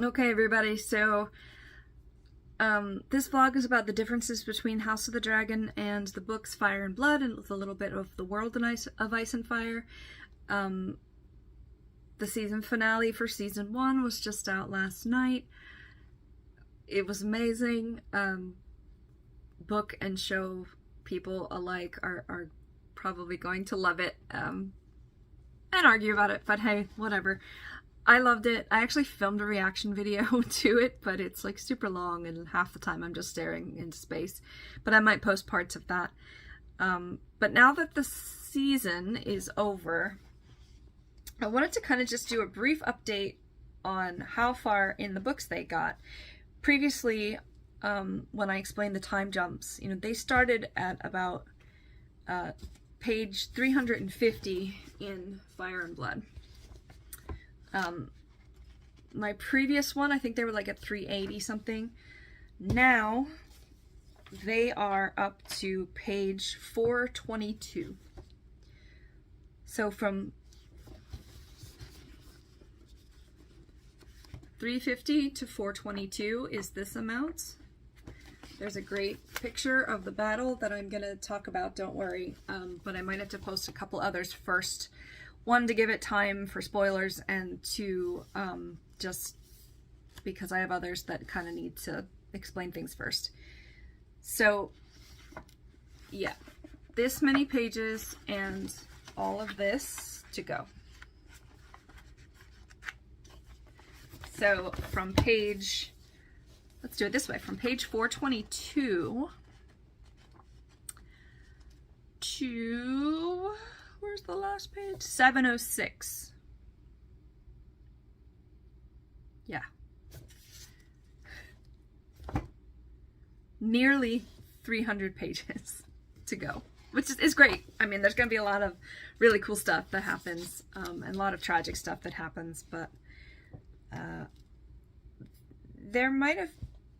Okay, everybody, so this vlog is about the differences between House of the Dragon and the books Fire and Blood, and with a little bit of the world of Ice and Fire. The season finale for season 1 was just out last night. It was amazing. Book and show people alike are probably going to love it and argue about it, but hey, whatever. I loved it. I actually filmed a reaction video to it, but it's like super long and half the time I'm just staring into space. But I might post parts of that. But now that the season is over, I wanted to kind of just do a brief update on how far in the books they got. Previously, when I explained the time jumps, you know, they started at about page 350 in Fire and Blood. My previous one, I think they were like at 380 something. Now they are up to page 422. So from 350 to 422 is this amount. There's a great picture of the battle that I'm gonna talk about, don't worry, but I might have to post a couple others first. One, to give it time for spoilers, and two, just because I have others that kind of need to explain things first. So, yeah, this many pages and all of this to go. So from page, let's do it this way, from page 422 to, where's the last page? 706. Yeah. Nearly 300 pages to go, which is great. I mean, there's going to be a lot of really cool stuff that happens, and a lot of tragic stuff that happens, but there might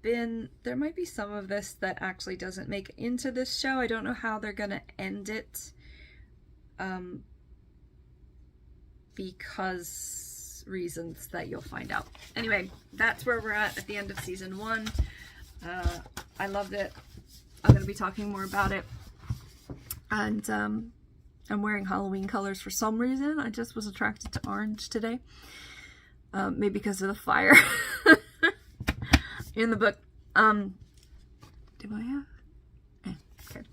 be some of this that actually doesn't make it into this show. I don't know how they're going to end it. Because reasons that you'll find out. Anyway, that's where we're at the end of season 1. I loved it. I'm going to be talking more about it. And I'm wearing Halloween colors for some reason. I just was attracted to orange today. Maybe because of the fire in the book. Do I have? Good.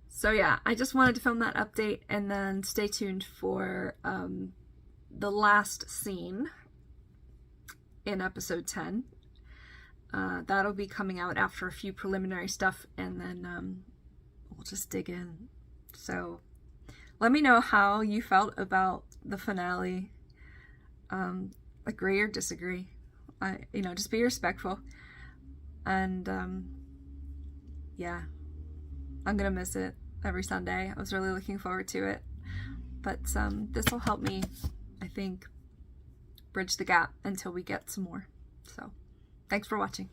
So yeah, I just wanted to film that update, and then stay tuned for the last scene in episode 10. That'll be coming out after a few preliminary stuff, and then we'll just dig in. So let me know how you felt about the finale. Agree or disagree. Just be respectful. And yeah, I'm gonna miss it every Sunday. I was really looking forward to it, but this will help me, I think, bridge the gap until we get some more. So thanks for watching.